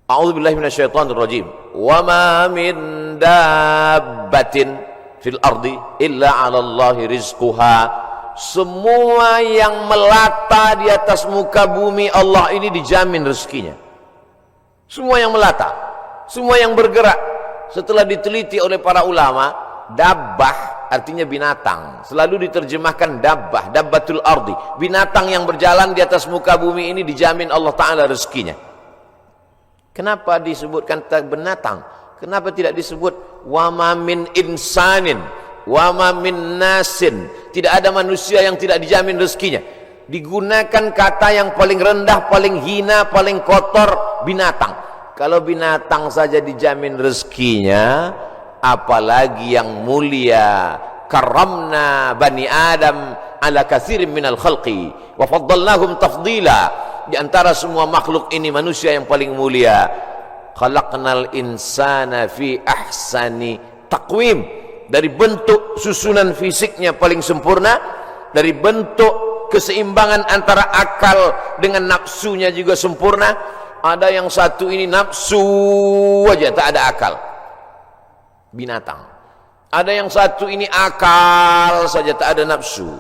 A'udzubillahi minasyaitonir rajim. Wa ma min dabbatin fil ardi illa 'ala Allahi rizquha. Semua yang melata di atas muka bumi Allah ini dijamin rezekinya. Semua yang melata, semua yang bergerak. Setelah diteliti oleh para ulama, dabbah artinya binatang. Selalu diterjemahkan dabbah, dabbatul ardi. Binatang yang berjalan di atas muka bumi ini dijamin Allah Ta'ala rezekinya. Kenapa disebutkan binatang? Kenapa tidak disebut wa ma min insanin, wa ma min nasin? Tidak ada manusia yang tidak dijamin rezekinya. Digunakan kata yang paling rendah, paling hina, paling kotor, binatang. Kalau binatang saja dijamin rezekinya, apalagi yang mulia. Karramna bani Adam ala katsirin minal khalqi wa faddalnahum tafdila. Di antara semua makhluk ini manusia yang paling mulia. Khalaqnal insana fi ahsani taqwim. Dari bentuk susunan fisiknya paling sempurna, dari bentuk keseimbangan antara akal dengan nafsunya juga sempurna. Ada yang satu ini nafsu aja, tak ada akal, binatang. Ada yang satu ini akal saja, tak ada nafsu,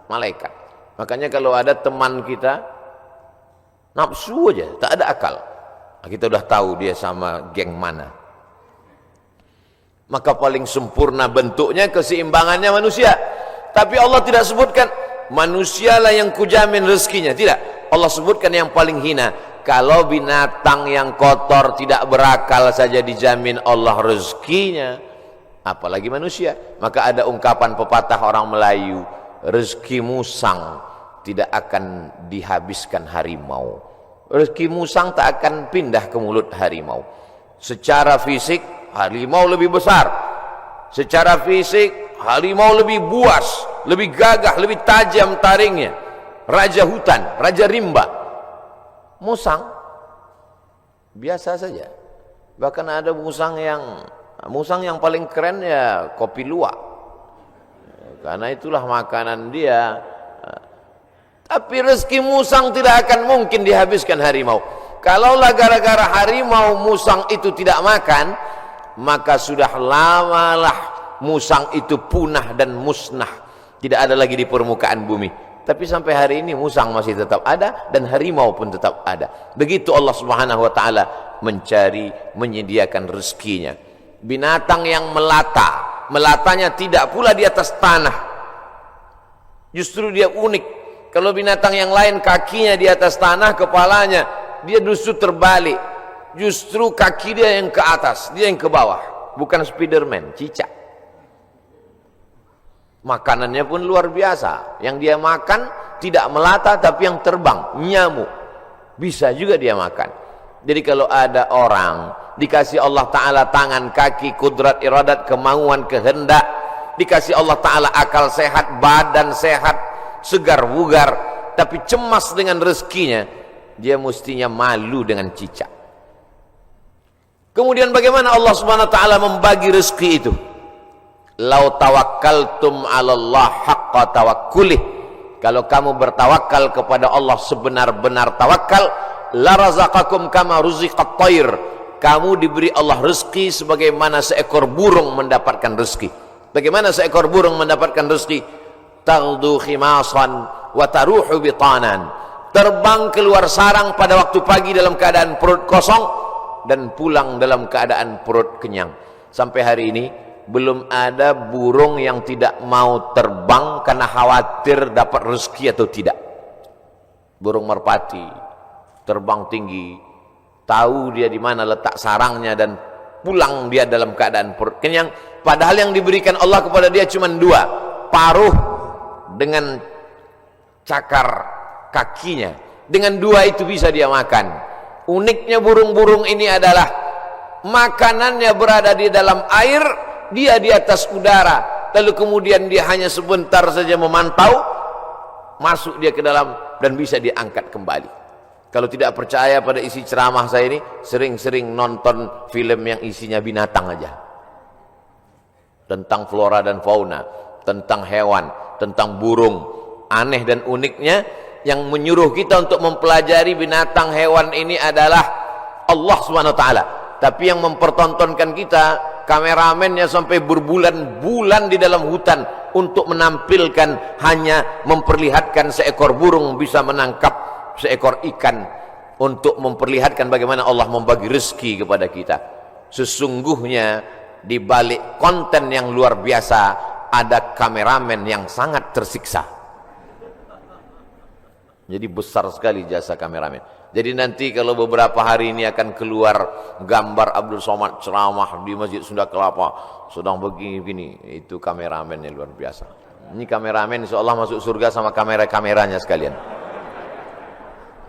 malaikat. Makanya kalau ada teman kita nafsu aja, tak ada akal, kita udah tahu dia sama geng mana. Maka paling sempurna bentuknya, keseimbangannya manusia. Tapi Allah tidak sebutkan manusialah yang kujamin rezekinya, tidak. Allah sebutkan yang paling hina. Kalau binatang yang kotor tidak berakal saja dijamin Allah rezekinya, apalagi manusia. Maka ada ungkapan pepatah orang Melayu, rezeki musang tidak akan dihabiskan harimau. Rezeki musang tak akan pindah ke mulut harimau. Secara fisik harimau lebih besar, secara fisik harimau lebih buas, lebih gagah, lebih tajam taringnya. Raja hutan, raja rimba. Musang biasa saja. Bahkan ada musang yang paling keren ya kopi luwak, karena itulah makanan dia. Tapi rezeki musang tidak akan mungkin dihabiskan harimau. Kalaulah gara-gara harimau musang itu tidak makan, maka sudah lamalah musang itu punah dan musnah, tidak ada lagi di permukaan bumi. Tapi sampai hari ini musang masih tetap ada dan harimau pun tetap ada. Begitu Allah Subhanahu wa taala mencari, menyediakan rezekinya. Binatang yang melata, melatanya tidak pula di atas tanah. Justru dia unik. Kalau binatang yang lain kakinya di atas tanah, kepalanya, dia justru terbalik. Justru kaki dia yang ke atas, dia yang ke bawah. Bukan Spiderman, cicak. Makanannya pun luar biasa. Yang dia makan tidak melata tapi yang terbang, nyamuk. Bisa juga dia makan. Jadi kalau ada orang dikasih Allah Ta'ala tangan, kaki, kudrat, iradat, kemauan, kehendak, dikasih Allah Ta'ala akal sehat, badan sehat, segar bugar, tapi cemas dengan rezekinya, dia mestinya malu dengan cicak. Kemudian bagaimana Allah Subhanahu wa taala membagi rezeki itu? Lau tawakkaltum 'ala Allah haqqa tawakkulih. Kalau kamu bertawakal kepada Allah sebenar-benar tawakal, la razaqakum kama ruziqat thair. Kamu diberi Allah rezeki sebagaimana seekor burung mendapatkan rezeki. Bagaimana seekor burung mendapatkan rezeki? Taghdu khimasan wa taruhu bitanan. Terbang keluar sarang pada waktu pagi dalam keadaan perut kosong dan pulang dalam keadaan perut kenyang. Sampai hari ini belum ada burung yang tidak mau terbang karena khawatir dapat rezeki atau tidak. Burung merpati terbang tinggi, tahu dia di mana letak sarangnya dan pulang dia dalam keadaan perut kenyang. Padahal yang diberikan Allah kepada dia cuma dua, paruh dengan cakar kakinya. Dengan dua itu bisa dia makan. Uniknya burung-burung ini adalah makanannya berada di dalam air, dia di atas udara, lalu kemudian dia hanya sebentar saja memantau, masuk dia ke dalam dan bisa diangkat kembali. Kalau tidak percaya pada isi ceramah saya ini, sering-sering nonton film yang isinya binatang aja, tentang flora dan fauna, tentang hewan, tentang burung. Aneh dan uniknya yang menyuruh kita untuk mempelajari binatang hewan ini adalah Allah Subhanahu wa taala. Tapi yang mempertontonkan kita, kameramennya sampai berbulan-bulan di dalam hutan untuk menampilkan, hanya memperlihatkan seekor burung bisa menangkap seekor ikan, untuk memperlihatkan bagaimana Allah membagi rezeki kepada kita. Sesungguhnya di balik konten yang luar biasa ada kameramen yang sangat tersiksa. Jadi besar sekali jasa kameramen. Jadi nanti kalau beberapa hari ini akan keluar gambar Abdul Somad ceramah di Masjid Sunda Kelapa sedang begini-begini, itu kameramennya luar biasa. Ini kameramen insyaallah masuk surga sama kamera-kameranya sekalian.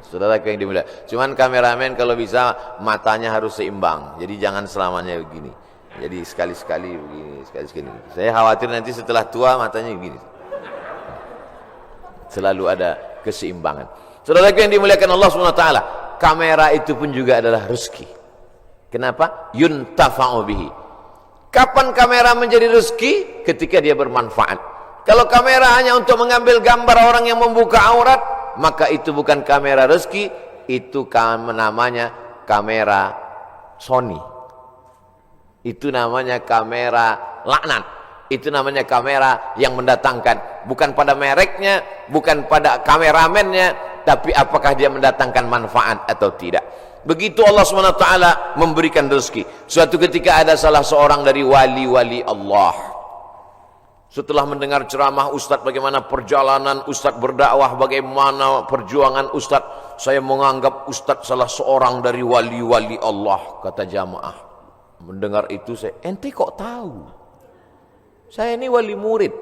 Saudara yang dimuliakan. Cuman kameramen kalau bisa matanya harus seimbang. Jadi jangan selamanya begini. Jadi sekali-sekali begini, sekali-sekali. Saya khawatir nanti setelah tua matanya begini. Selalu ada keseimbangan. Saudara yang dimuliakan Allah SWT, kamera itu pun juga adalah rezeki. Kenapa? Yuntafa'u bihi. Kapan kamera menjadi rezeki? Ketika dia bermanfaat. Kalau kamera hanya untuk mengambil gambar orang yang membuka aurat, maka itu bukan kamera rezeki, itu namanya kamera Sony. Itu namanya kamera laknat. Itu namanya kamera yang mendatangkan, bukan pada mereknya, bukan pada kameramennya, tapi apakah dia mendatangkan manfaat atau tidak. Begitu Allah SWT memberikan rezeki. Suatu ketika ada salah seorang dari wali-wali Allah, setelah mendengar ceramah Ustadz bagaimana perjalanan Ustadz berdakwah, bagaimana perjuangan Ustadz, saya menganggap Ustadz salah seorang dari wali-wali Allah. Kata jamaah, mendengar itu saya, ente kok tahu? Saya ini wali murid.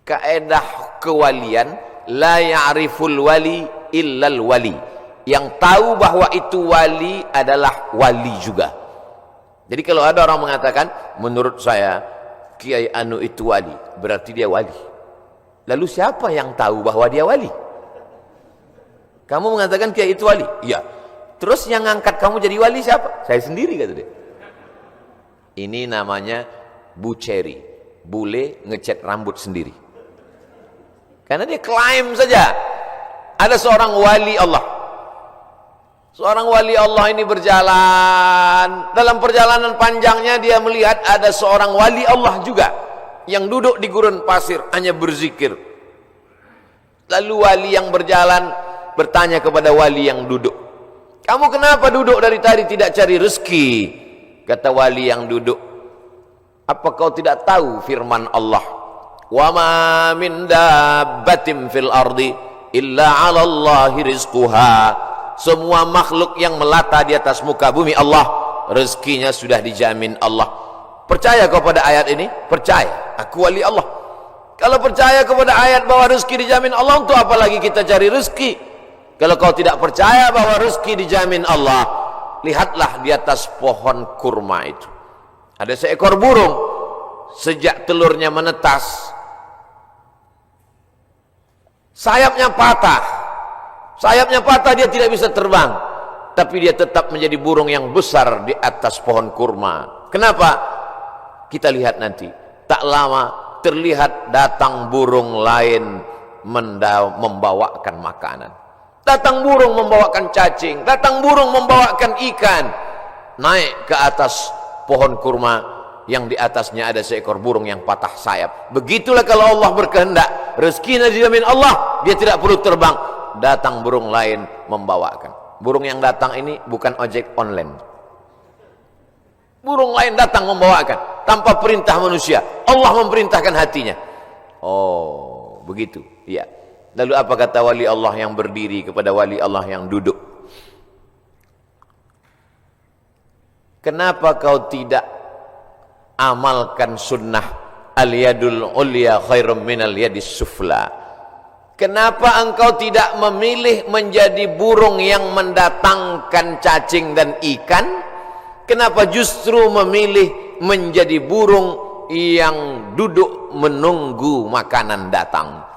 Kaedah kewalian, la ya'riful wali illal wali. Yang tahu bahwa itu wali adalah wali juga. Jadi kalau ada orang mengatakan, menurut saya Kiai Anu itu wali, berarti dia wali. Lalu siapa yang tahu bahwa dia wali? Kamu mengatakan Kiai itu wali? Iya. Terus yang ngangkat kamu jadi wali siapa? Saya sendiri, kata dia. Ini namanya buceri, bule ngecat rambut sendiri. Karena dia klaim saja ada seorang wali Allah. Seorang wali Allah ini berjalan, dalam perjalanan panjangnya dia melihat ada seorang wali Allah juga yang duduk di gurun pasir hanya berzikir. Lalu wali yang berjalan bertanya kepada wali yang duduk, kamu kenapa duduk dari tadi tidak cari rezeki? Kata wali yang duduk, apa kau tidak tahu firman Allah, wa ma min dabbatin fil ardi illa 'ala Allahi rizquha. Semua makhluk yang melata di atas muka bumi Allah, rezekinya sudah dijamin Allah. Percaya kau pada ayat ini? Percaya, aku wali Allah. Kalau percaya kepada ayat bahwa rezeki dijamin Allah, untuk apa lagi kita cari rezeki? Kalau kau tidak percaya bahwa rezeki dijamin Allah, lihatlah di atas pohon kurma itu ada seekor burung. Sejak telurnya menetas, sayapnya patah, dia tidak bisa terbang, tapi dia tetap menjadi burung yang besar di atas pohon kurma. Kenapa? Kita lihat nanti. Tak lama terlihat datang burung lain membawakan makanan. Datang burung membawakan cacing, datang burung membawakan ikan. Naik ke atas pohon kurma yang di atasnya ada seekor burung yang patah sayap. Begitulah kalau Allah berkehendak, rezekinya dijamin Allah, dia tidak perlu terbang. Datang burung lain membawakan. Burung yang datang ini bukan ojek online. Burung lain datang membawakan tanpa perintah manusia. Allah memerintahkan hatinya. Oh, begitu. Iya. Lalu apa kata wali Allah yang berdiri kepada wali Allah yang duduk? Kenapa kau tidak amalkan sunnah al-yadul ulya khairum minal yadis sufla? Kenapa engkau tidak memilih menjadi burung yang mendatangkan cacing dan ikan? Kenapa justru memilih menjadi burung yang duduk menunggu makanan datang?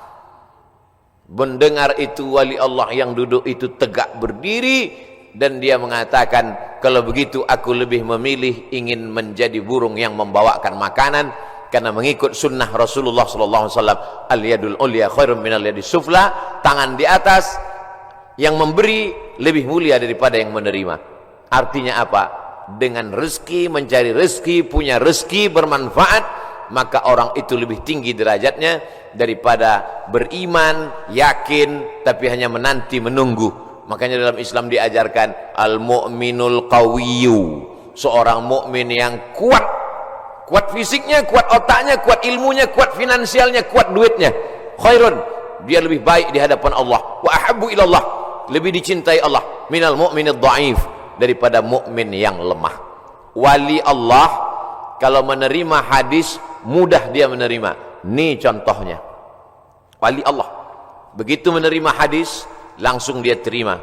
Mendengar itu wali Allah yang duduk itu tegak berdiri dan dia mengatakan, kalau begitu aku lebih memilih ingin menjadi burung yang membawakan makanan, karena mengikut sunnah Rasulullah SAW. Al-yadul ulya khairum minal yadis sufla. Tangan di atas Yang memberi lebih mulia daripada yang menerima. Artinya apa? Dengan rezeki, mencari rezeki, punya rezeki bermanfaat, maka orang itu lebih tinggi derajatnya daripada beriman, yakin, tapi hanya menanti, menunggu. Makanya dalam Islam diajarkan al-mu'minul qawiyyu, seorang mukmin yang kuat. Kuat fisiknya, kuat otaknya, kuat ilmunya, kuat finansialnya, kuat duitnya. Khairun, dia lebih baik di hadapan Allah. Wa ahabbu ilallah, lebih dicintai Allah minal mu'minid dha'if, daripada mukmin yang lemah. Wali Allah kalau menerima hadis mudah dia menerima. Ini contohnya. Wali Allah begitu menerima hadis langsung dia terima.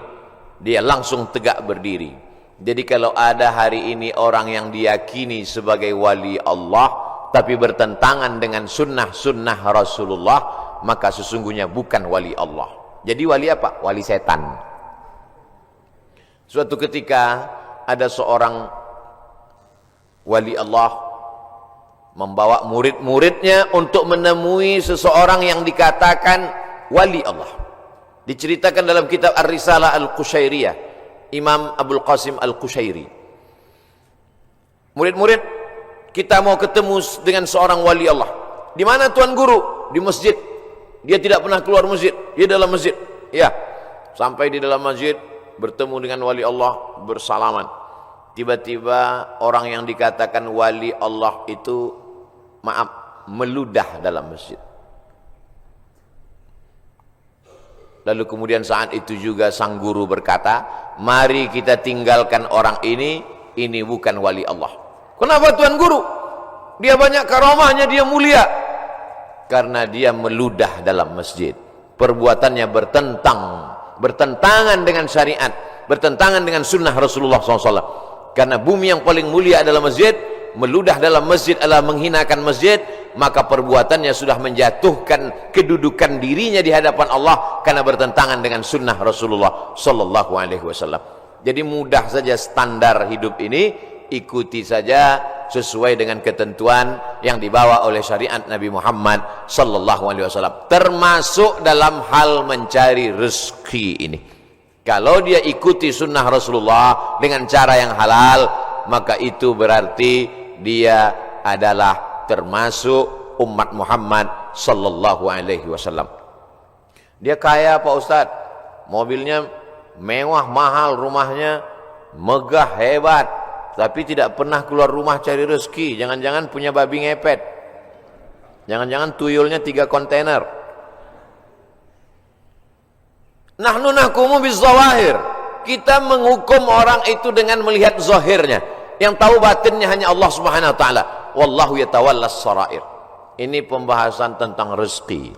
Dia langsung tegak berdiri. Jadi kalau ada hari ini orang yang diyakini sebagai wali Allah tapi bertentangan dengan sunnah-sunnah Rasulullah, maka sesungguhnya bukan wali Allah. Jadi wali apa? Wali setan. Suatu ketika ada seorang wali Allah membawa murid-muridnya untuk menemui seseorang yang dikatakan wali Allah. Diceritakan dalam kitab Ar-Risalah Al-Qushairiyah, Imam Abdul Qasim Al-Qushairi. Murid-murid, kita mau ketemu dengan seorang wali Allah. Di mana Tuan Guru? Di masjid. Dia tidak pernah keluar masjid, dia dalam masjid. Ya, sampai di dalam masjid bertemu dengan wali Allah, bersalaman. Tiba-tiba orang yang dikatakan wali Allah itu, maaf, meludah dalam masjid. Lalu kemudian saat itu juga sang guru berkata, mari kita tinggalkan orang ini bukan wali Allah. Kenapa Tuan Guru? Dia banyak karamahnya, dia mulia. Karena dia meludah dalam masjid. Perbuatannya bertentangan dengan syariat, bertentangan dengan sunnah Rasulullah SAW. Karena bumi yang paling mulia adalah masjid, meludah dalam masjid adalah menghinakan masjid, maka perbuatannya sudah menjatuhkan kedudukan dirinya di hadapan Allah karena bertentangan dengan sunnah Rasulullah SAW. Jadi mudah saja standar hidup ini, ikuti saja sesuai dengan ketentuan yang dibawa oleh syariat Nabi Muhammad SAW, termasuk dalam hal mencari rezeki ini. Kalau dia ikuti sunnah Rasulullah dengan cara yang halal, maka itu berarti dia adalah termasuk umat Muhammad SAW. Dia kaya Pak Ustadz, mobilnya mewah, mahal, rumahnya megah, hebat, tapi tidak pernah keluar rumah cari rezeki. Jangan-jangan punya babi ngepet, jangan-jangan tuyulnya 3 kontainer. Nahnu nahkumu bizzawahir, kita menghukum orang itu dengan melihat zahirnya. Yang tahu batinnya hanya Allah Subhanahu wa taala. Wallahu yatawallas sarair. Ini pembahasan tentang rezeki.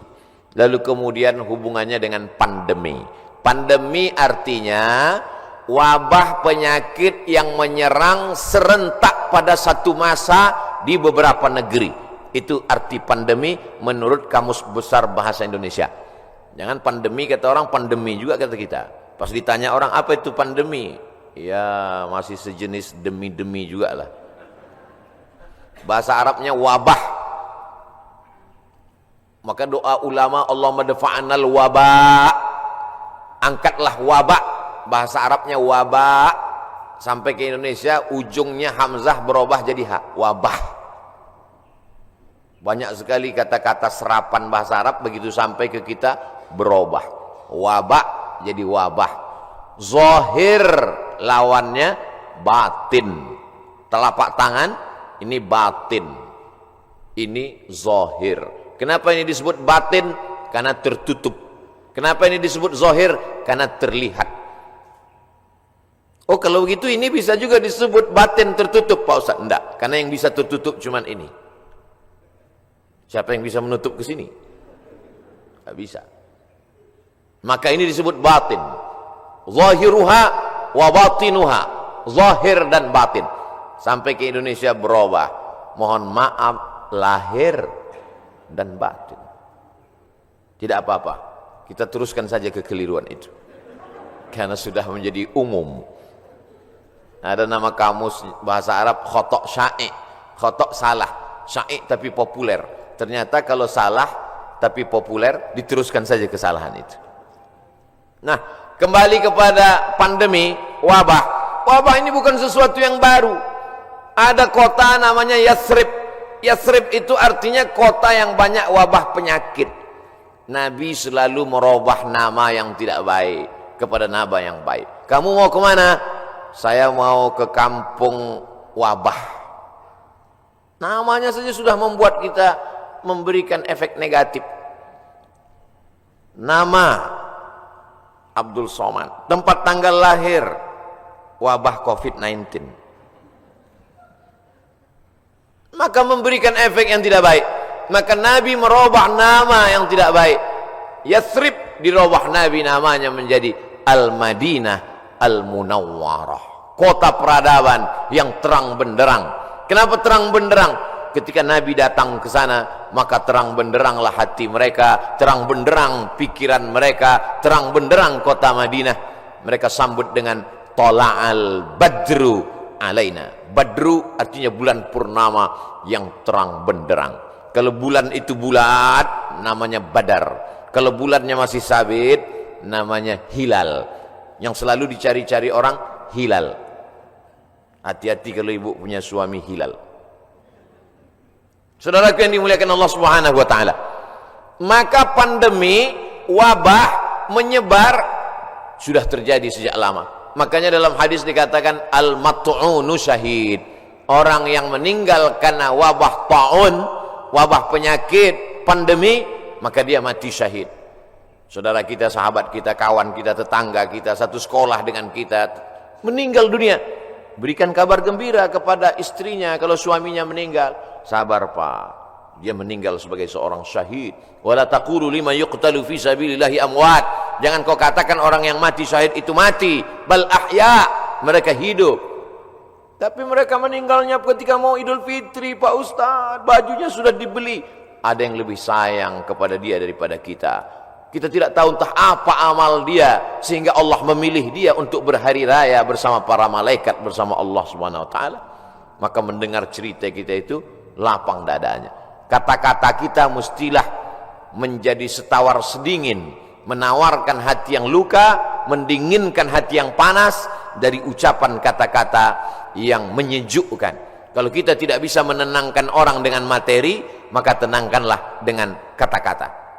Lalu kemudian hubungannya dengan pandemi. Pandemi artinya wabah penyakit yang menyerang serentak pada satu masa di beberapa negeri. Itu arti pandemi menurut Kamus Besar Bahasa Indonesia. Jangan pandemi kata orang, pandemi juga kata kita. Pas ditanya orang apa itu pandemi, ya masih sejenis demi-demi juga lah. Bahasa Arabnya wabah. Maka doa ulama, Allahumma dafa'anal wabah, angkatlah wabah. Bahasa Arabnya wabah, sampai ke Indonesia ujungnya hamzah berubah jadi ha, wabah. Banyak sekali kata-kata serapan bahasa Arab begitu sampai ke kita berubah. Wabah jadi wabah. Zahir lawannya batin. Telapak tangan ini batin, ini zahir. Kenapa ini disebut batin? Karena tertutup. Kenapa ini disebut zahir? Karena terlihat. Oh kalau begitu ini bisa juga disebut batin tertutup Pak Ustaz? Enggak, karena yang bisa tertutup cuman ini. Siapa yang bisa menutup ke sini? Enggak bisa. Maka ini disebut batin. Zahiruha wa batinuha, zahir dan batin. Sampai ke Indonesia berubah. Mohon maaf, lahir dan batin. Tidak apa-apa, kita teruskan saja kekeliruan itu, karena sudah menjadi umum. Ada nama kamus bahasa Arab khotok sya'i', khotok salah, sya'i' tapi populer. Ternyata kalau salah tapi populer, diteruskan saja kesalahan itu. Nah, kembali kepada pandemi wabah. Wabah ini bukan sesuatu yang baru. Ada kota namanya Yathrib. Yathrib itu artinya kota yang banyak wabah penyakit. Nabi selalu merubah nama yang tidak baik kepada nama yang baik. Kamu mau kemana? Saya mau ke kampung wabah. Namanya saja sudah membuat kita memberikan efek negatif. Nama Abdul Somad, tempat tanggal lahir wabah COVID-19. Maka memberikan efek yang tidak baik. Maka Nabi merubah nama yang tidak baik. Yathrib dirubah Nabi namanya menjadi Al-Madinah Al-Munawwarah, kota peradaban yang terang benderang. Kenapa terang benderang? Ketika Nabi datang ke sana, maka terang benderanglah hati mereka, terang benderang pikiran mereka, terang benderang kota Madinah. Mereka sambut dengan Tola'al Badru alaina. Badru artinya bulan purnama yang terang benderang. Kalau bulan itu bulat, namanya Badar. Kalau bulannya masih sabit, namanya Hilal. Yang selalu dicari-cari orang, hilal. Hati-hati kalau ibu punya suami hilal. Saudaraku yang dimuliakan Allah Subhanahu wa taala. Maka pandemi wabah menyebar sudah terjadi sejak lama. Makanya dalam hadis dikatakan al-mat'unu syahid. Orang yang meninggal karena wabah ta'un, wabah penyakit, pandemi, maka dia mati syahid. Saudara kita, sahabat kita, kawan kita, tetangga kita, satu sekolah dengan kita meninggal dunia. Berikan kabar gembira kepada istrinya kalau suaminya meninggal. Sabar Pak, dia meninggal sebagai seorang syahid. Wala taqulu liman yuqtalu fi sabilillahi amwat. Jangan kau katakan orang yang mati syahid itu mati. Bal ahya, mereka hidup. Tapi mereka meninggalnya ketika mau Idul Fitri, Pak Ustaz, bajunya sudah dibeli. Ada yang lebih sayang kepada dia daripada kita. Kita tidak tahu entah apa amal dia sehingga Allah memilih dia untuk berhari raya bersama para malaikat, bersama Allah Subhanahu wa taala. Maka mendengar cerita kita itu lapang dadanya. Kata-kata kita mestilah menjadi setawar sedingin, menawarkan hati yang luka, mendinginkan hati yang panas dari ucapan kata-kata yang menyejukkan. Kalau kita tidak bisa menenangkan orang dengan materi, maka tenangkanlah dengan kata-kata.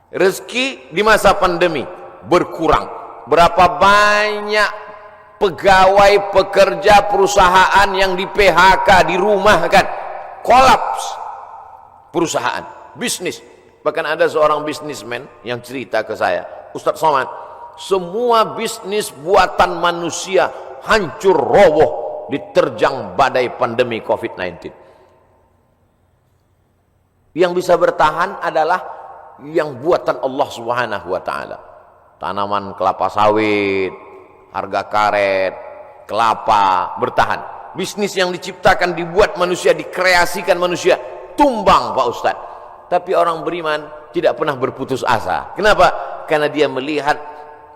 Rezeki di masa pandemi berkurang. Berapa banyak pegawai, pekerja perusahaan yang di PHK, dirumahkan, kolaps perusahaan, bisnis. Bahkan ada seorang bisnismen yang cerita ke saya, Ustaz Somad, semua bisnis buatan manusia hancur roboh diterjang badai pandemi COVID-19. Yang bisa bertahan adalah yang buatan Allah Subhanahu wa taala. Tanaman kelapa sawit, harga karet, kelapa bertahan. Bisnis yang diciptakan, dibuat manusia, dikreasikan manusia, tumbang Pak Ustaz. Tapi orang beriman tidak pernah berputus asa. Kenapa? Karena dia melihat,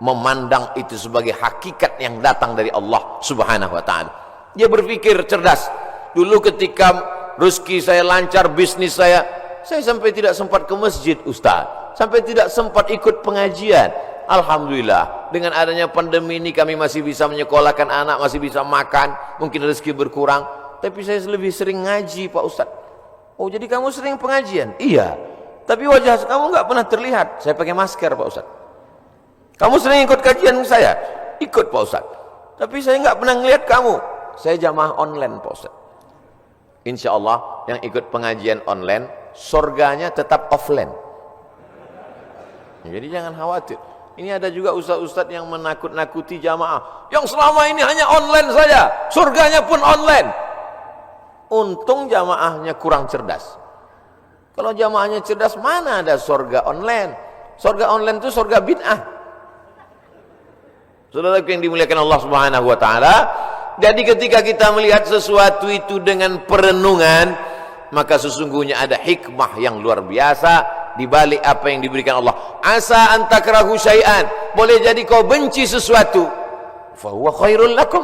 memandang itu sebagai hakikat yang datang dari Allah Subhanahu wa taala. Dia berpikir cerdas. Dulu ketika rezeki saya lancar, bisnis saya sampai tidak sempat ke masjid Ustaz, sampai tidak sempat ikut pengajian. Alhamdulillah, dengan adanya pandemi ini kami masih bisa menyekolahkan anak, masih bisa makan, mungkin rezeki berkurang, tapi saya lebih sering ngaji Pak Ustaz. Oh, jadi kamu sering pengajian? Iya, tapi wajah kamu nggak pernah terlihat. Saya pakai masker Pak Ustaz. Kamu sering ikut kajian saya? Ikut Pak Ustaz, tapi saya nggak pernah ngelihat kamu. Saya jamaah online Pak Ustaz. Insya Allah yang ikut pengajian online, surganya tetap offline. Jadi jangan khawatir. Ini ada juga ustaz-ustaz yang menakut-nakuti jamaah, yang selama ini hanya online saja, surganya pun online. Untung jamaahnya kurang cerdas. Kalau jamaahnya cerdas, mana ada surga online? Surga online itu surga bid'ah. Saudara yang dimuliakan Allah Subhanahu wa taala, jadi ketika kita melihat sesuatu itu dengan perenungan, maka sesungguhnya ada hikmah yang luar biasa di balik apa yang diberikan Allah. Asa an takrahu syai'an, boleh jadi kau benci sesuatu, fa huwa khairul lakum,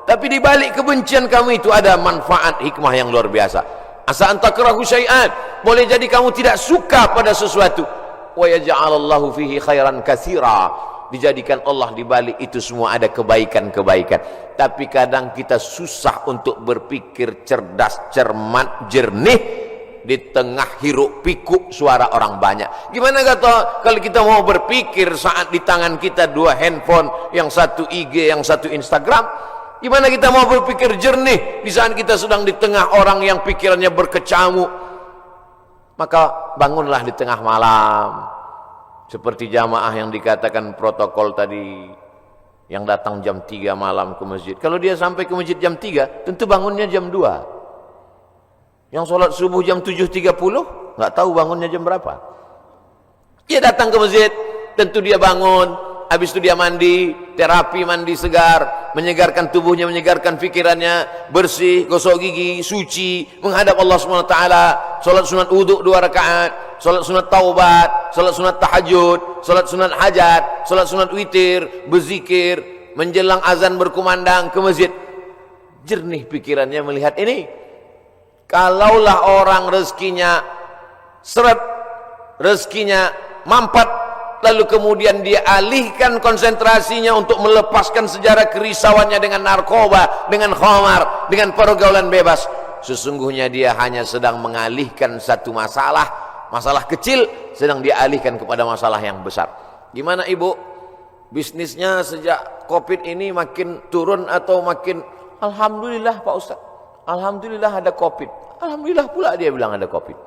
tapi di balik kebencian kamu itu ada manfaat, hikmah yang luar biasa. Asa an takrahu syai'an, boleh jadi kamu tidak suka pada sesuatu, wa yaj'alallahu fihi khairan katsira, dijadikan Allah di balik itu semua ada kebaikan-kebaikan. Tapi kadang kita susah untuk berpikir cerdas, cermat, jernih di tengah hiruk pikuk suara orang banyak. Gimana kata kalau kita mau berpikir saat di tangan kita dua handphone, yang satu IG, yang satu Instagram? Gimana kita mau berpikir jernih di saat kita sedang di tengah orang yang pikirannya berkecamuk? Maka bangunlah di tengah malam, seperti jamaah yang dikatakan protokol tadi, yang datang jam 3 malam ke masjid. Kalau dia sampai ke masjid jam 3, tentu bangunnya jam 2. Yang sholat subuh jam 7.30, nggak tahu bangunnya jam berapa. Dia datang ke masjid, tentu dia bangun, habis itu dia mandi, terapi mandi segar, menyegarkan tubuhnya, menyegarkan pikirannya, bersih, gosok gigi, suci, menghadap Allah SWT, sholat sunat wudhu 2 rakaat, sholat sunat taubat, sholat sunat tahajud, sholat sunat hajat, sholat sunat witir, berzikir, menjelang azan berkumandang ke masjid. Jernih pikirannya melihat ini. Kalaulah orang rezekinya seret, rezekinya mampat, lalu kemudian dia alihkan konsentrasinya untuk melepaskan sejarah kerisauannya dengan narkoba, dengan khamar, dengan pergaulan bebas, sesungguhnya dia hanya sedang mengalihkan satu masalah kecil, sedang dialihkan kepada masalah yang besar. Gimana ibu? Bisnisnya sejak Covid ini makin turun atau makin? Alhamdulillah Pak Ustaz, alhamdulillah ada Covid. Alhamdulillah pula dia bilang ada Covid.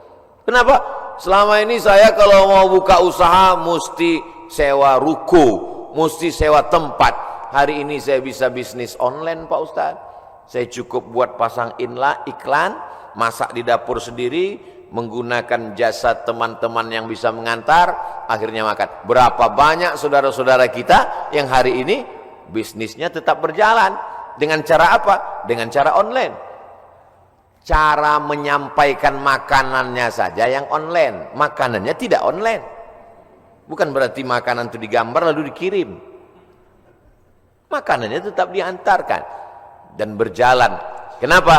Kenapa? Selama ini saya kalau mau buka usaha mesti sewa ruko, mesti sewa tempat. Hari ini saya bisa bisnis online Pak Ustaz. Saya cukup buat pasang iklan, masak di dapur sendiri, menggunakan jasa teman-teman yang bisa mengantar, akhirnya makan. Berapa banyak saudara-saudara kita yang hari ini bisnisnya tetap berjalan. Dengan cara apa? Dengan cara online. Cara menyampaikan makanannya saja yang online, makanannya tidak online. Bukan berarti makanan itu digambar lalu dikirim. Makanannya tetap diantarkan dan berjalan. Kenapa?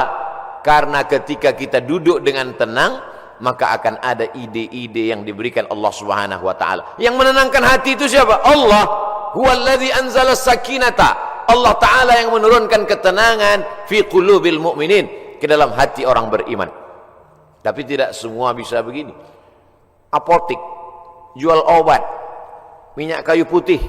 Karena ketika kita duduk dengan tenang, maka akan ada ide-ide yang diberikan Allah Subhanahu wa taala. Yang menenangkan hati itu siapa? Allah. Huwallazi anzala sakinata. Allah taala yang menurunkan ketenangan fi qulubil mu'minin, ke dalam hati orang beriman. Tapi tidak semua bisa begini. Apotik, jual obat, minyak kayu putih,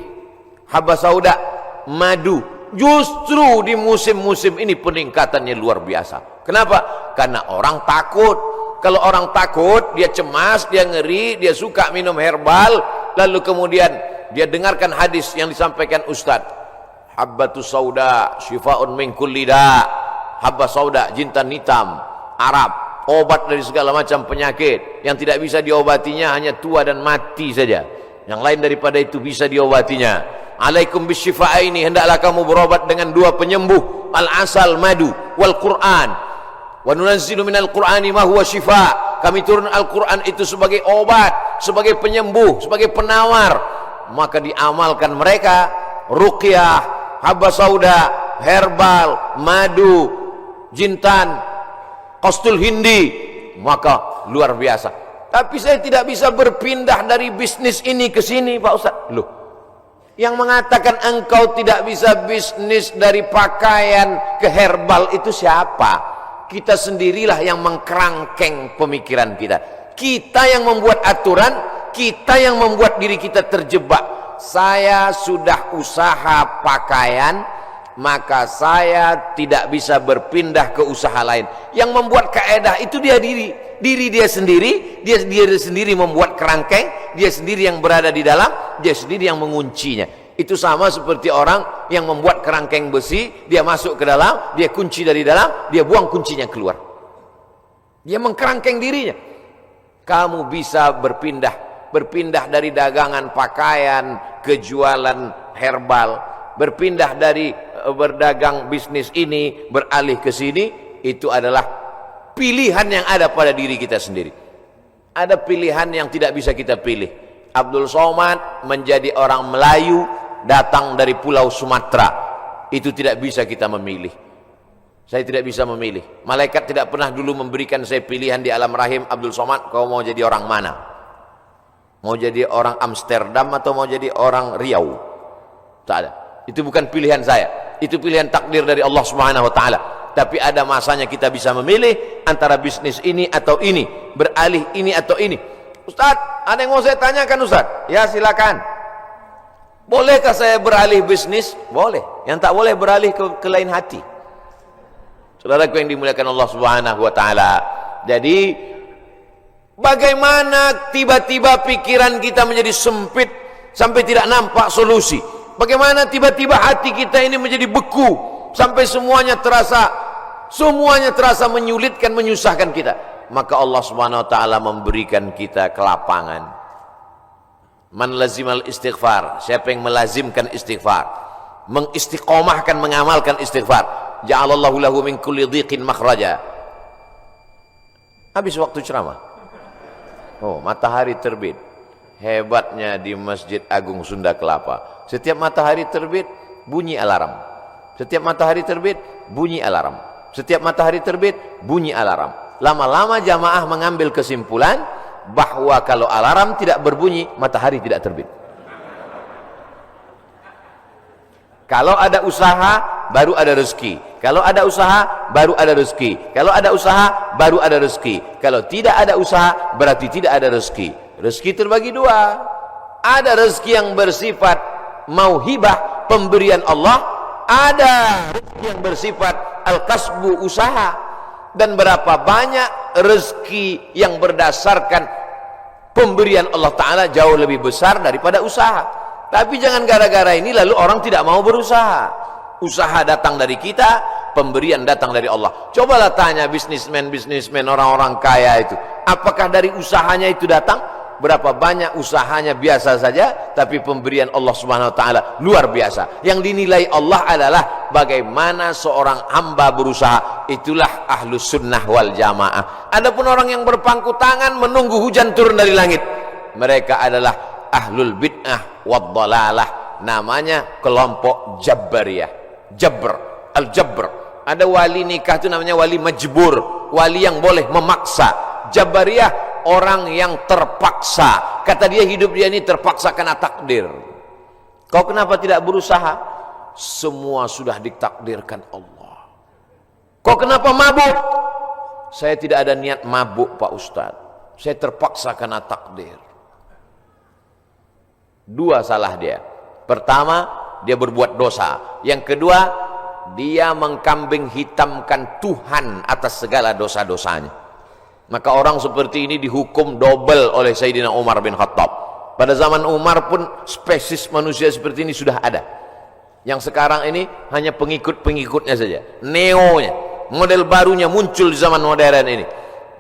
haba sauda, madu. Justru di musim-musim ini peningkatannya luar biasa. Kenapa? Karena orang takut. Kalau orang takut, dia cemas, dia ngeri, dia suka minum herbal, lalu kemudian dia dengarkan hadis yang disampaikan Ustadz. Habbatus sauda, syifa'un min kulli da'. Habba sauda, jintan hitam, Arab, obat dari segala macam penyakit. Yang tidak bisa diobatinya hanya tua dan mati saja. Yang lain daripada itu bisa diobatinya. Alaikum bisyifa'aini, hendaklah kamu berobat dengan 2 penyembuh, al-asal, madu, wal Qur'an. Wa nunazzilu minal Qur'ani ma huwa syifa'. Kami turun Al-Qur'an itu sebagai obat, sebagai penyembuh, sebagai penawar. Maka diamalkan mereka ruqyah, habba sauda, herbal, madu, jintan, kostul hindi, maka luar biasa. Tapi saya tidak bisa berpindah dari bisnis ini ke sini Pak Ustaz. Loh, yang mengatakan engkau tidak bisa bisnis dari pakaian ke herbal itu siapa? Kita sendirilah yang mengkerangkeng pemikiran kita. Kita yang membuat aturan, kita yang membuat diri kita terjebak. Saya sudah usaha pakaian, maka saya tidak bisa berpindah ke usaha lain. Yang membuat kaedah itu dia diri dia sendiri, dia sendiri membuat kerangkeng, dia sendiri yang berada di dalam, dia sendiri yang menguncinya. Itu sama seperti orang yang membuat kerangkeng besi, dia masuk ke dalam, dia kunci dari dalam, dia buang kuncinya keluar. Dia mengkerangkeng dirinya. Kamu bisa berpindah dari dagangan pakaian ke jualan herbal, berpindah dari berdagang bisnis ini beralih ke sini. Itu adalah pilihan yang ada pada diri kita sendiri. Ada pilihan yang tidak bisa kita pilih. Abdul Somad menjadi orang Melayu, datang dari pulau Sumatera, itu tidak bisa kita memilih. Saya tidak bisa memilih. Malaikat tidak pernah dulu memberikan saya pilihan di alam rahim, Abdul Somad, kau mau jadi orang mana? Mau jadi orang Amsterdam atau mau jadi orang Riau? Tak ada. Itu bukan pilihan saya. Itu pilihan takdir dari Allah Subhanahu wa taala. Tapi ada masanya kita bisa memilih antara bisnis ini atau ini, beralih ini atau ini. Ustaz, ada yang mau saya tanyakan Ustaz? Ya silakan. Bolehkah saya beralih bisnis? Boleh. Yang tak boleh beralih ke lain hati. Saudaraku yang dimuliakan Allah Subhanahu wa taala. Jadi bagaimana tiba-tiba pikiran kita menjadi sempit sampai tidak nampak solusi? Bagaimana tiba-tiba hati kita ini menjadi beku sampai semuanya terasa menyulitkan, menyusahkan kita? Maka Allah Subhanahu wa taala memberikan kita kelapangan. Man lazimal istighfar, siapa yang melazimkan istighfar, mengistiqomahkan, mengamalkan istighfar, ja'alallahu lahu min kulli dhiqin makhraja. Habis waktu ceramah. Oh, matahari terbit. Hebatnya di Masjid Agung Sunda Kelapa. Setiap matahari terbit, bunyi alarm. Setiap matahari terbit, bunyi alarm. Setiap matahari terbit, bunyi alarm. Lama-lama jamaah mengambil kesimpulan bahwa kalau alarm tidak berbunyi, matahari tidak terbit. Kalau ada usaha, baru ada rezeki. Kalau ada usaha, baru ada rezeki. Kalau ada usaha, baru ada rezeki. Kalau tidak ada usaha, berarti tidak ada rezeki. Rezeki terbagi dua. Ada rezeki yang bersifat mauhibah, pemberian Allah. Ada rezeki yang bersifat al-kasbu, usaha. Dan berapa banyak rezeki yang berdasarkan pemberian Allah Ta'ala jauh lebih besar daripada usaha. Tapi jangan gara-gara ini lalu orang tidak mau berusaha. Usaha datang dari kita, pemberian datang dari Allah. Cobalah tanya bisnismen orang-orang kaya itu, apakah dari usahanya itu datang? Berapa banyak usahanya biasa saja, tapi pemberian Allah Subhanahu wa taala luar biasa. Yang dinilai Allah adalah bagaimana seorang hamba berusaha. Itulah ahlus sunnah wal jamaah. Adapun orang yang berpangku tangan menunggu hujan turun dari langit, mereka adalah ahlul bid'ah wad dhalalah. Namanya kelompok Jabariyah. Al-Jabr. Ada wali nikah itu namanya wali majbur, wali yang boleh memaksa. Jabariyah orang yang terpaksa. Kata dia, hidup dia ini terpaksa karena takdir. Kau kenapa tidak berusaha? Semua sudah ditakdirkan Allah. Kau kenapa mabuk? Saya tidak ada niat mabuk Pak Ustadz, saya terpaksa karena takdir. Dua salah dia. Pertama, dia berbuat dosa. Yang kedua, dia mengkambing hitamkan Tuhan atas segala dosa-dosanya. Maka orang seperti ini dihukum double oleh Sayyidina Umar bin Khattab. Pada zaman Umar pun spesies manusia seperti ini sudah ada. Yang sekarang ini hanya pengikut-pengikutnya saja, neonya, model barunya muncul di zaman modern ini.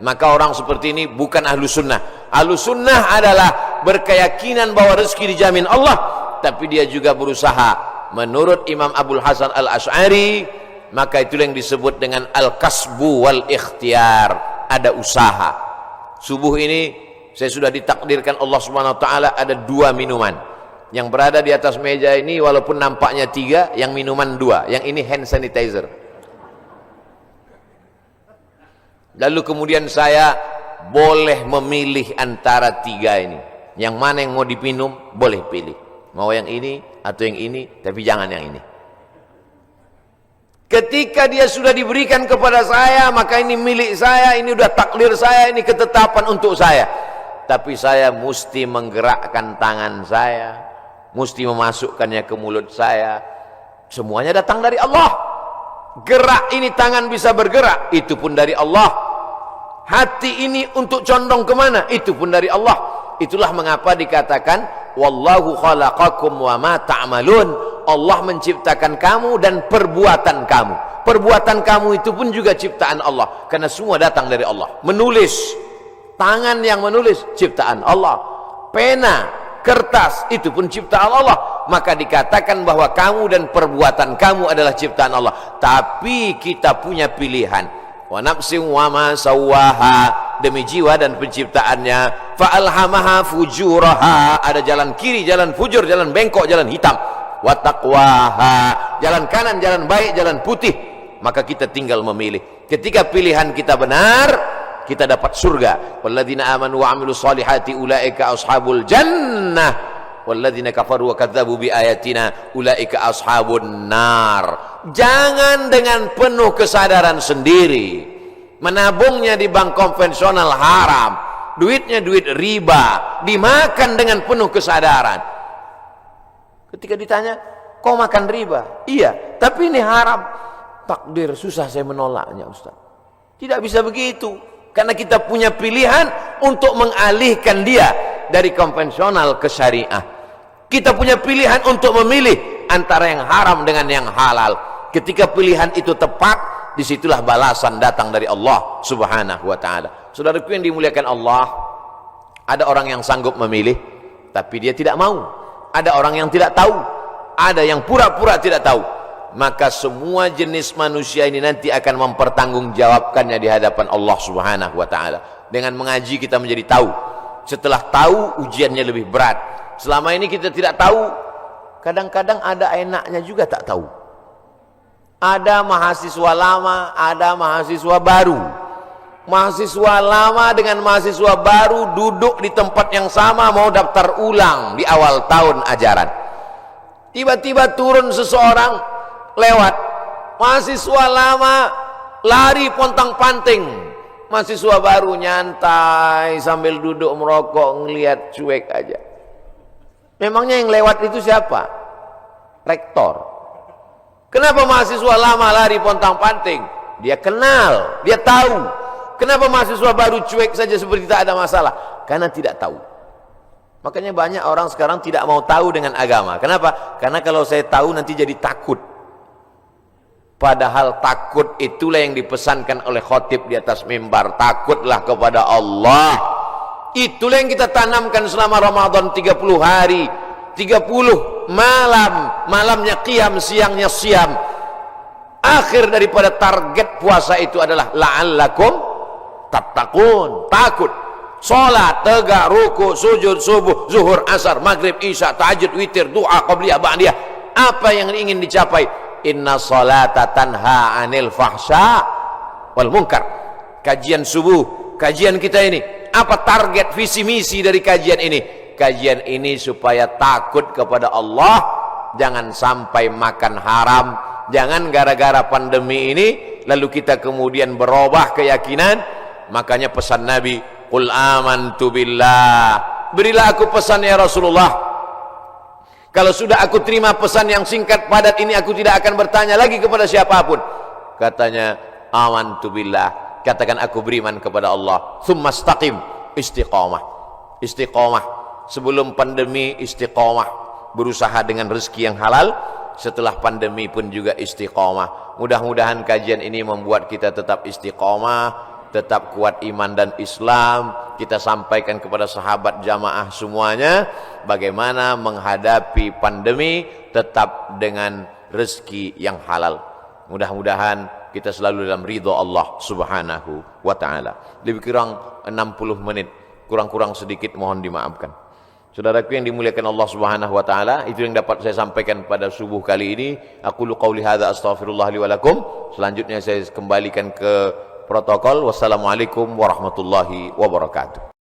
Maka orang seperti ini bukan ahlu sunnah. Ahlu sunnah adalah berkeyakinan bahwa rezeki dijamin Allah, tapi dia juga berusaha. Menurut Imam Abul Hasan Al-Asy'ari, maka itulah yang disebut dengan al-kasbu wal ikhtiar. Ada usaha. Subuh ini saya sudah ditakdirkan Allah Subhanahu wa taala ada 2 minuman. Yang berada di atas meja ini walaupun nampaknya 3, yang minuman 2, yang ini hand sanitizer. Lalu kemudian saya boleh memilih antara 3 ini. Yang mana yang mau diminum, boleh pilih. Mau yang ini atau yang ini, tapi jangan yang ini. Ketika dia sudah diberikan kepada saya, maka ini milik saya, ini udah takdir saya, ini ketetapan untuk saya. Tapi saya mesti menggerakkan tangan saya, mesti memasukkannya ke mulut saya. Semuanya datang dari Allah. Gerak ini tangan bisa bergerak, itu pun dari Allah. Hati ini untuk condong kemana, itu pun dari Allah. Itulah mengapa dikatakan wallahu khalaqakum wa ma ta'malun. Allah menciptakan kamu dan perbuatan kamu. Perbuatan kamu itu pun juga ciptaan Allah, karena semua datang dari Allah. Menulis, tangan yang menulis ciptaan Allah. Pena, kertas, itu pun ciptaan Allah. Maka dikatakan bahwa kamu dan perbuatan kamu adalah ciptaan Allah. Tapi kita punya pilihan. Wa nafsin wa ma sawwaha, demi jiwa dan penciptaannya. Fa alhamaha fujuraha, ada jalan kiri, jalan fujur, jalan bengkok, jalan hitam. Wa taqwaha, jalan kanan, jalan baik, jalan putih. Maka kita tinggal memilih. Ketika pilihan kita benar, kita dapat surga. Walladzina amanu wa amilus solihati ulaika ashabul jannah walladzina kafaru wa kadzdzabu biayatina ulaika ashabun nar. Jangan dengan penuh kesadaran sendiri menabungnya di bank konvensional haram, duitnya duit riba, dimakan dengan penuh kesadaran. Ketika ditanya, kau makan riba? Iya, tapi ini haram. Takdir, susah saya menolaknya, Ustaz. Tidak bisa begitu, karena kita punya pilihan untuk mengalihkan dia dari konvensional ke syariah. Kita punya pilihan untuk memilih antara yang haram dengan yang halal. Ketika pilihan itu tepat, disitulah balasan datang dari Allah subhanahu wa ta'ala. Saudaraku yang dimuliakan Allah, ada orang yang sanggup memilih tapi dia tidak mau. Ada orang yang tidak tahu, ada yang pura-pura tidak tahu. Maka semua jenis manusia ini nanti akan mempertanggungjawabkannya di hadapan Allah subhanahu wa ta'ala. Dengan mengaji kita menjadi tahu. Setelah tahu, ujiannya lebih berat. Selama ini kita tidak tahu, kadang-kadang ada enaknya juga tak tahu. Ada mahasiswa lama, ada mahasiswa baru. Mahasiswa lama dengan mahasiswa baru duduk di tempat yang sama, mau daftar ulang di awal tahun ajaran. Tiba-tiba turun seseorang lewat. Mahasiswa lama lari pontang-panting. Mahasiswa baru nyantai sambil duduk merokok, ngelihat cuek aja. Memangnya yang lewat itu siapa? Rektor. Kenapa mahasiswa lama lari pontang-panting? Dia kenal, dia tahu. Kenapa mahasiswa baru cuek saja seperti tak ada masalah? Karena tidak tahu. Makanya banyak orang sekarang tidak mau tahu dengan agama. Kenapa? Karena kalau saya tahu nanti jadi takut. Padahal takut itulah yang dipesankan oleh khotib di atas mimbar. Takutlah kepada Allah. Itulah yang kita tanamkan selama Ramadan 30 hari. 30 malam, malamnya qiyam, siangnya siam. Akhir daripada target puasa itu adalah la'allakum tattaqun, takut. Salat, tegak, ruku, sujud, subuh, zuhur, asar, maghrib, isya, tahajud, witir, doa, qabliyah, ba'diyah. Apa yang ingin dicapai? Inna salata tanha 'anil fahsya wal munkar. Kajian subuh, kajian kita ini, apa target visi misi dari kajian ini? Kajian ini supaya takut kepada Allah, jangan sampai makan haram, jangan gara-gara pandemi ini lalu kita kemudian berubah keyakinan. Makanya pesan Nabi, qul amantu billah, berilah aku pesan ya Rasulullah. Kalau sudah aku terima pesan yang singkat padat ini, aku tidak akan bertanya lagi kepada siapapun. Katanya, amantu billah, katakan aku beriman kepada Allah. Tsumma istaqim, istiqamah. Istiqamah. Sebelum pandemi istiqamah, berusaha dengan rezeki yang halal. Setelah pandemi pun juga istiqamah. Mudah-mudahan kajian ini membuat kita tetap istiqamah, tetap kuat iman dan Islam. Kita sampaikan kepada sahabat jamaah semuanya bagaimana menghadapi pandemi tetap dengan rezeki yang halal. Mudah-mudahan kita selalu dalam ridha Allah subhanahu wa ta'ala. Lebih kurang 60 menit, kurang-kurang sedikit mohon dimaafkan. Saudaraku yang dimuliakan Allah subhanahu wa ta'ala, itu yang dapat saya sampaikan pada subuh kali ini. Aqulu qawli hadza astaghfirullah li wa lakum. Selanjutnya saya kembalikan ke protokol. Wassalamualaikum warahmatullahi wabarakatuh.